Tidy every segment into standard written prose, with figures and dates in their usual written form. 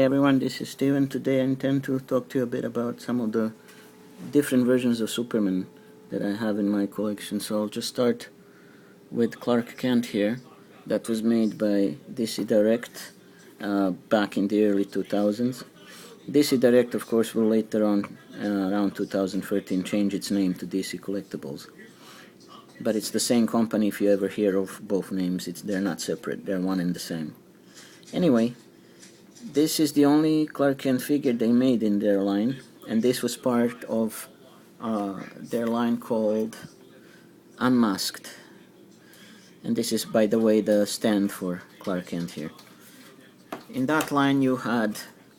Hey everyone, this is Steven. Today I intend to talk to you a bit about some of the different versions of Superman that I have in my collection. So I'll just start with Clark Kent here. That was made by DC Direct back in the early 2000s. DC Direct, of course, will later on, around 2013, change its name to DC Collectibles. But it's the same company. If you ever hear of both names, they're not separate, they're one and the same. Anyway, this is the only Clark Kent figure they made in their line, and this was part of their line called Unmasked. And this is, by the way, the stand for Clark Kent here. In that line you had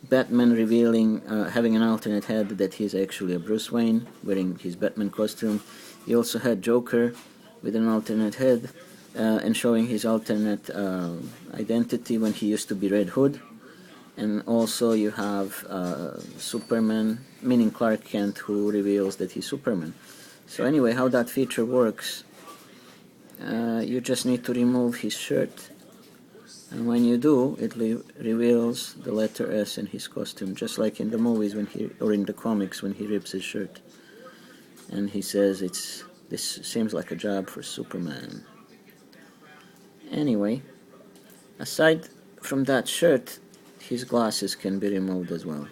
Batman revealing, having an alternate head that he's actually a Bruce Wayne, wearing his Batman costume. You also had Joker with an alternate head and showing his alternate identity when he used to be Red Hood. And also you have Superman, meaning Clark Kent, who reveals that he's Superman. So anyway, how that feature works, you just need to remove his shirt, and when you do, it reveals the letter S in his costume, just like in the movies or in the comics when he rips his shirt. And he says, this seems like a job for Superman. Anyway, aside from that shirt, his glasses can be removed as well,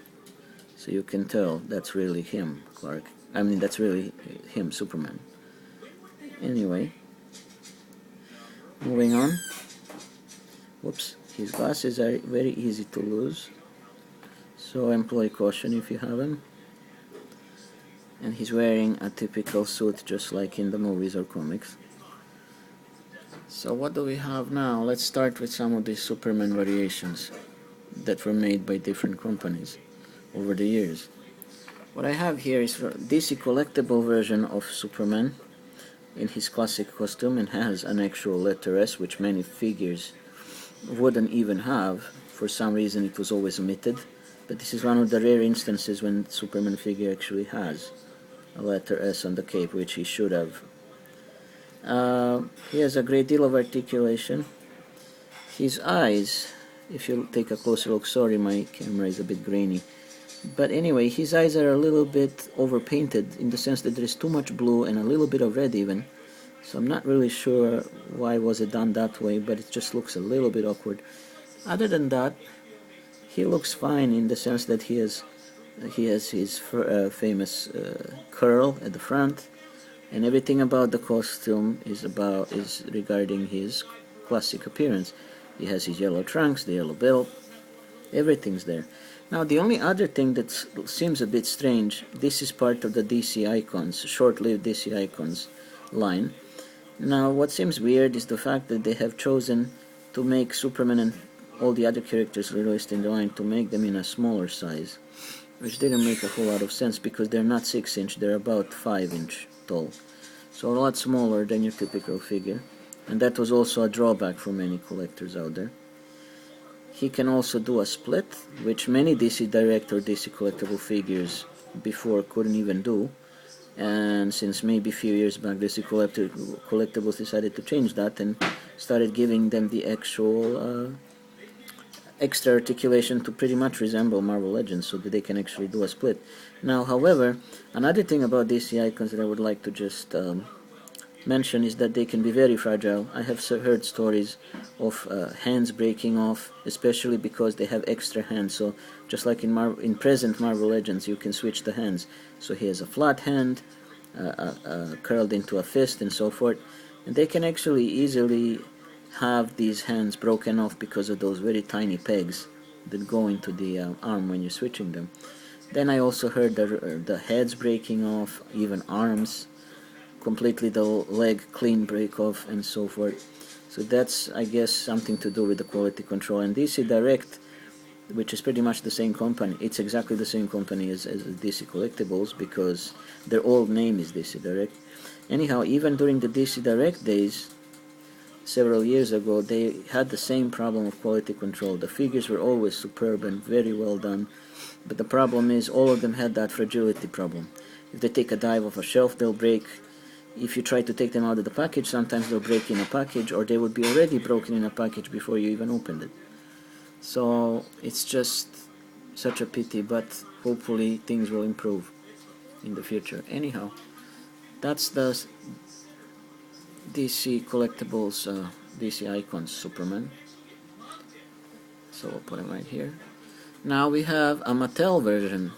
so you can tell that's really him, that's really him, Superman. Anyway, moving on. Whoops, his glasses are very easy to lose, so employ caution if you have them. And he's wearing a typical suit, just like in the movies or comics. So what do we have now? Let's start with some of these Superman variations that were made by different companies over the years. What I have here is a DC collectible version of Superman in his classic costume, and has an actual letter S, which many figures wouldn't even have. For some reason it was always omitted, but this is one of the rare instances when the Superman figure actually has a letter S on the cape, which he should have. He has a great deal of articulation. His eyes, if you take a closer look, sorry my camera is a bit grainy, but anyway, his eyes are a little bit overpainted, in the sense that there is too much blue and a little bit of red even, so I'm not really sure why was it done that way, but it just looks a little bit awkward. Other than that, he looks fine, in the sense that he has his famous curl at the front, and everything about the costume is regarding his classic appearance. He has his yellow trunks, the yellow belt, everything's there. Now the only other thing that seems a bit strange, this is part of the DC Icons, short-lived DC Icons line. Now what seems weird is the fact that they have chosen to make Superman and all the other characters released in the line, to make them in a smaller size, which didn't make a whole lot of sense, because they're not 6-inch, they're about 5-inch tall, so a lot smaller than your typical figure. And that was also a drawback for many collectors out there. He can also do a split, which many DC Direct or DC Collectible figures before couldn't even do. And since maybe a few years back, DC Collectibles decided to change that and started giving them the actual extra articulation to pretty much resemble Marvel Legends, so that they can actually do a split. Now, however, another thing about DC Icons that I would like to just mention is that they can be very fragile. I have heard stories of hands breaking off, especially because they have extra hands. So just like in present Marvel Legends, you can switch the hands. So he has a flat hand, curled into a fist, and so forth. And they can actually easily have these hands broken off because of those very tiny pegs that go into the arm when you're switching them. Then I also heard the heads breaking off, even arms, completely the leg clean break off, and so forth. So that's, I guess, something to do with the quality control. And DC Direct, which is pretty much the same company, it's exactly the same company as DC Collectibles, because their old name is DC Direct. Anyhow, even during the DC Direct days, several years ago, they had the same problem of quality control. The figures were always superb and very well done, but the problem is all of them had that fragility problem. If they take a dive off a shelf, they'll break. If you try to take them out of the package, sometimes they'll break in a package, or they would be already broken in a package before you even opened it. So it's just such a pity, but hopefully things will improve in the future. Anyhow, that's the DC collectibles, DC icons Superman. So I'll put him right here. Now we have a Mattel version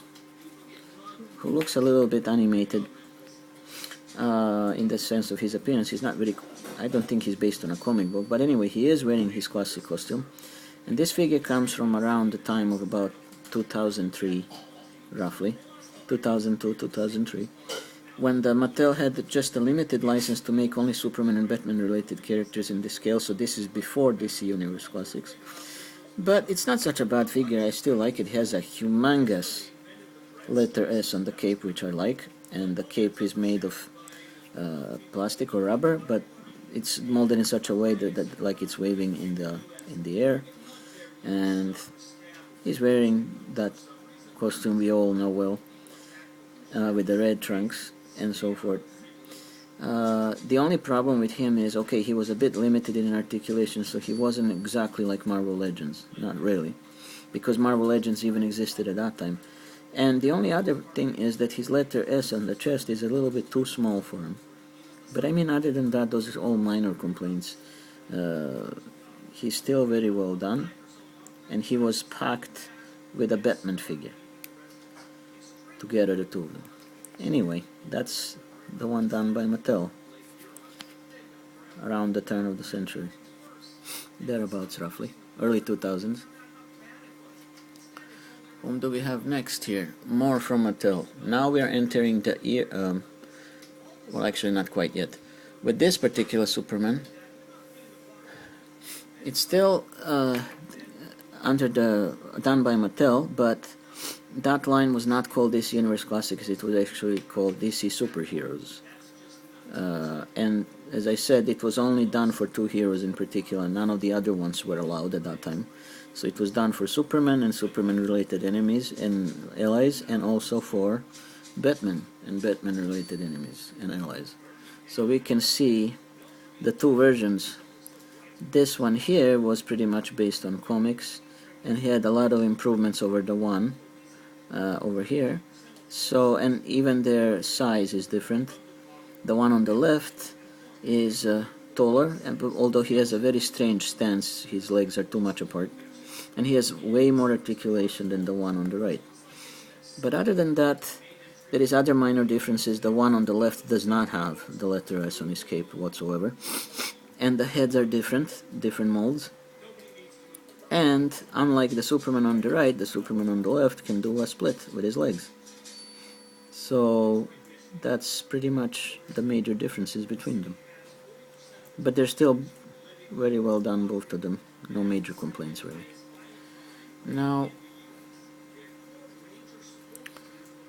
who looks a little bit animated in the sense of his appearance. He's not very, I don't think he's based on a comic book, but anyway, he is wearing his classic costume. And this figure comes from around the time of about 2003, roughly, 2002, 2003, when the Mattel had just a limited license to make only Superman and Batman related characters in this scale, so this is before DC Universe Classics. But it's not such a bad figure, I still like it. It has a humongous letter S on the cape, which I like, and the cape is made of plastic or rubber, but it's molded in such a way that like it's waving in the air, and he's wearing that costume we all know well, with the red trunks and so forth. The only problem with him is, okay, he was a bit limited in articulation, so he wasn't exactly like Marvel Legends, not really, because Marvel Legends even existed at that time. And the only other thing is that his letter S on the chest is a little bit too small for him. But I mean, other than that, those are all minor complaints. He's still very well done, and he was packed with a Batman figure. Together, the two of them. Anyway, that's the one done by Mattel around the turn of the century, thereabouts roughly, early 2000s. Whom do we have next here? More from Mattel. Now we are entering the year, well, actually not quite yet. With this particular Superman, it's still under the done by Mattel, but that line was not called DC Universe Classics. It was actually called DC Superheroes. And as I said, it was only done for two heroes in particular. None of the other ones were allowed at that time. So it was done for Superman and Superman-related enemies and allies, and also for Batman and Batman-related enemies and allies. So we can see the two versions. This one here was pretty much based on comics, and he had a lot of improvements over the one over here. So, and even their size is different. The one on the left is taller, and although he has a very strange stance, his legs are too much apart. And he has way more articulation than the one on the right. But other than that, there is other minor differences. The one on the left does not have the letter S on his cape whatsoever. And the heads are different molds. And unlike the Superman on the right, the Superman on the left can do a split with his legs. So that's pretty much the major differences between them. But they're still very well done, both of them. No major complaints, really. Now,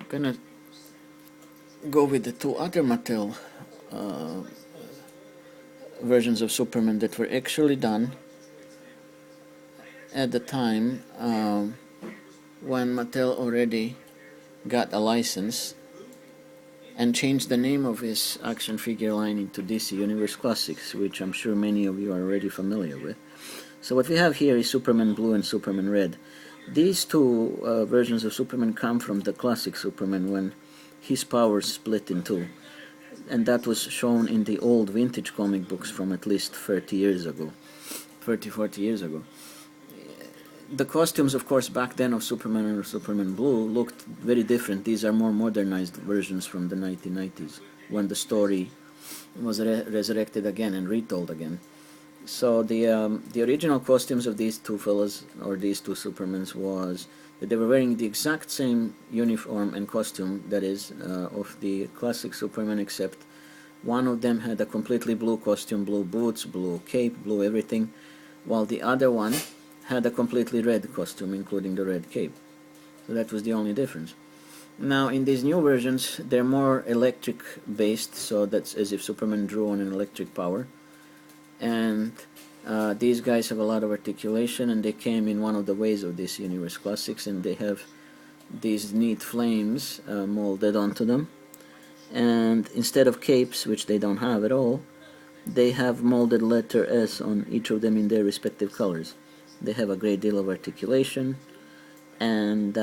I'm gonna go with the two other Mattel versions of Superman that were actually done at the time when Mattel already got a license and changed the name of his action figure line into DC Universe Classics, which I'm sure many of you are already familiar with. So what we have here is Superman Blue and Superman Red. These two versions of Superman come from the classic Superman, when his powers split in two. And that was shown in the old vintage comic books from at least 40 years ago. The costumes, of course, back then of Superman and Superman Blue looked very different. These are more modernized versions from the 1990s, when the story was resurrected again and retold again. So the original costumes of these two fellas, or these two Supermans, was that they were wearing the exact same uniform and costume, that is, of the classic Superman, except one of them had a completely blue costume, blue boots, blue cape, blue everything, while the other one had a completely red costume, including the red cape. So that was the only difference. Now, in these new versions, they're more electric based, so that's as if Superman drew on an electric power. And these guys have a lot of articulation, and they came in one of the ways of this Universe Classics, and they have these neat flames molded onto them. And instead of capes, which they don't have at all, they have molded letter S on each of them in their respective colors. They have a great deal of articulation, and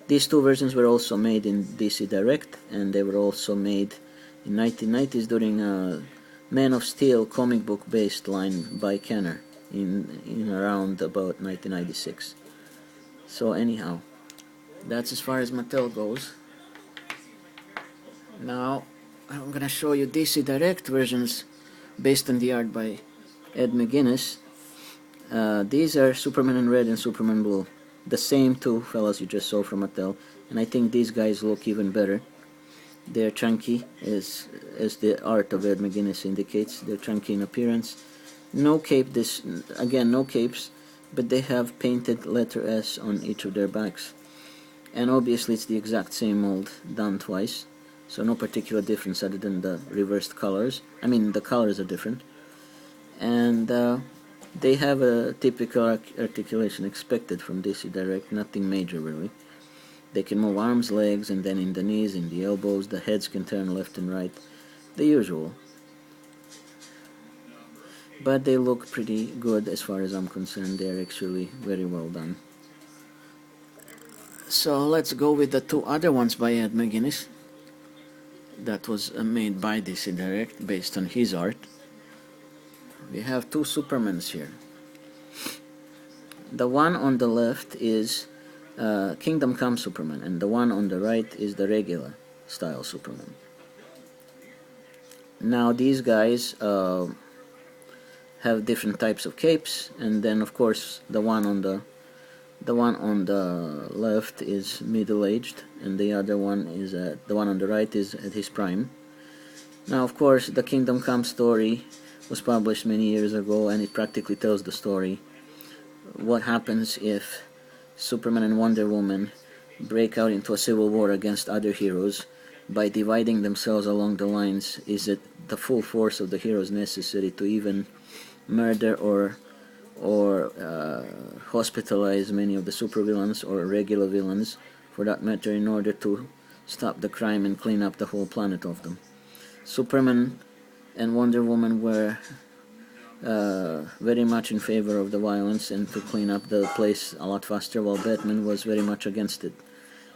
these two versions were also made in DC Direct, and they were also made in 1990s during a Man of Steel comic book based line by Kenner in around about 1996. So anyhow, that's as far as Mattel goes. Now I'm gonna show you DC Direct versions based on the art by Ed McGuinness. These are Superman in red and Superman blue, the same two fellas you just saw from Mattel, and I think these guys look even better. They're chunky, as the art of Ed McGuinness indicates. They're chunky in appearance. No cape. This again, no capes, but they have painted letter S on each of their backs, and obviously it's the exact same mold done twice. So no particular difference other than the reversed colors. I mean, the colors are different, and they have a typical articulation expected from DC Direct. Nothing major really. They can move arms, legs, and then in the knees, in the elbows. The heads can turn left and right. The usual. But they look pretty good as far as I'm concerned. They're actually very well done. So let's go with the two other ones by Ed McGuinness. That was made by DC Direct based on his art. We have two Supermans here. The one on the left is Kingdom Come Superman, and the one on the right is the regular style Superman. Now these guys have different types of capes, and then of course the one on the left is middle-aged, and the other one is the one on the right is at his prime. Now of course the Kingdom Come story was published many years ago, and it practically tells the story what happens if Superman and Wonder Woman break out into a civil war against other heroes. By dividing themselves along the lines, is it the full force of the heroes necessary to even murder or hospitalize many of the supervillains or regular villains, for that matter, in order to stop the crime and clean up the whole planet of them? Superman and Wonder Woman were very much in favor of the violence and to clean up the place a lot faster, while Batman was very much against it,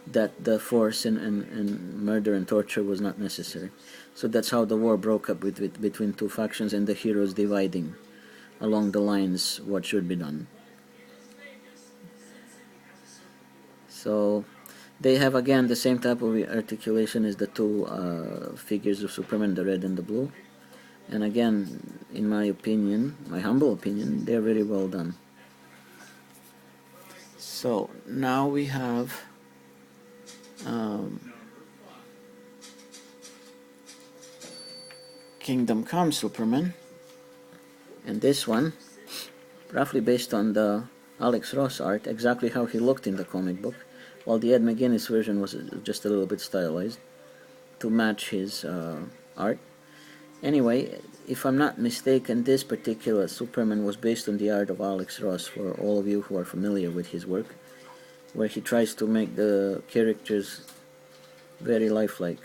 that the force and murder and torture was not necessary. So that's how the war broke up between two factions, and the heroes dividing along the lines what should be done. So they have again the same type of articulation as the two figures of Superman, the red and the blue. And again, in my opinion, my humble opinion, they're very well done. So now we have Kingdom Come Superman, and this one, roughly based on the Alex Ross art, exactly how he looked in the comic book, while the Ed McGuinness version was just a little bit stylized to match his art. Anyway, if I'm not mistaken, this particular Superman was based on the art of Alex Ross, for all of you who are familiar with his work, where he tries to make the characters very lifelike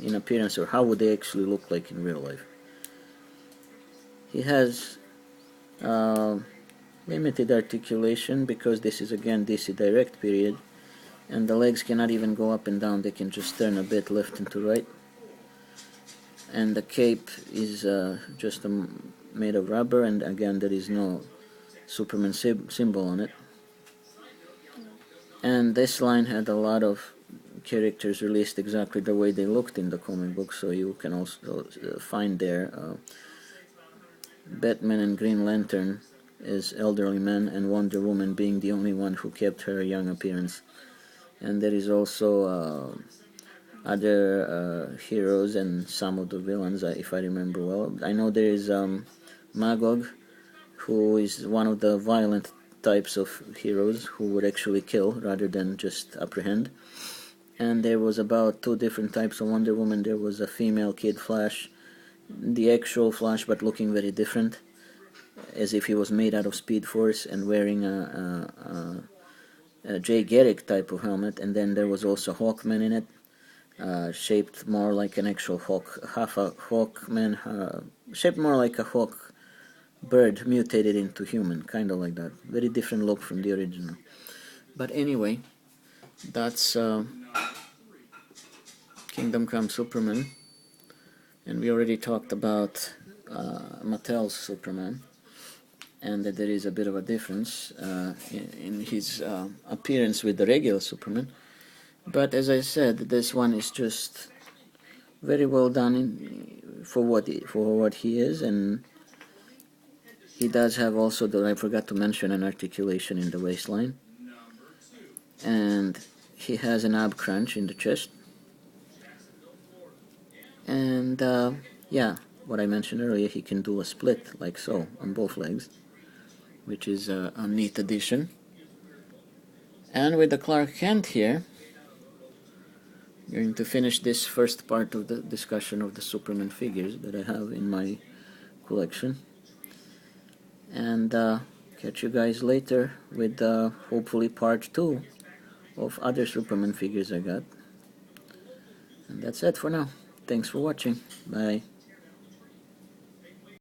in appearance, or how would they actually look like in real life. He has limited articulation because this is again DC Direct period, and the legs cannot even go up and down, they can just turn a bit left and to right. And the cape is just made of rubber, and again there is no Superman symbol on it. And this line had a lot of characters released exactly the way they looked in the comic book, so you can also find there Batman and Green Lantern as elderly men, and Wonder Woman being the only one who kept her young appearance. And there is also other heroes and some of the villains, if I remember well. I know there is Magog, who is one of the violent types of heroes who would actually kill rather than just apprehend. And there was about two different types of Wonder Woman. There was a female Kid Flash, the actual Flash, but looking very different, as if he was made out of Speed Force and wearing a Jay Garrick type of helmet. And then there was also Hawkman in it, shaped more like an actual hawk, half a hawkman, shaped more like a hawk bird mutated into human, kind of like that. Very different look from the original. But anyway, that's Kingdom Come Superman, and we already talked about Mattel's Superman, and that there is a bit of a difference in his appearance with the regular Superman. But as I said, this one is just very well done for what he is, and he does have also, though I forgot to mention, an articulation in the waistline, and he has an ab crunch in the chest, and yeah, what I mentioned earlier, he can do a split like so on both legs, which is a neat addition. And with the Clark Kent here, we're going to finish this first part of the discussion of the Superman figures that I have in my collection, and catch you guys later with hopefully part 2 of other Superman figures I got. And that's it for now. Thanks for watching. Bye.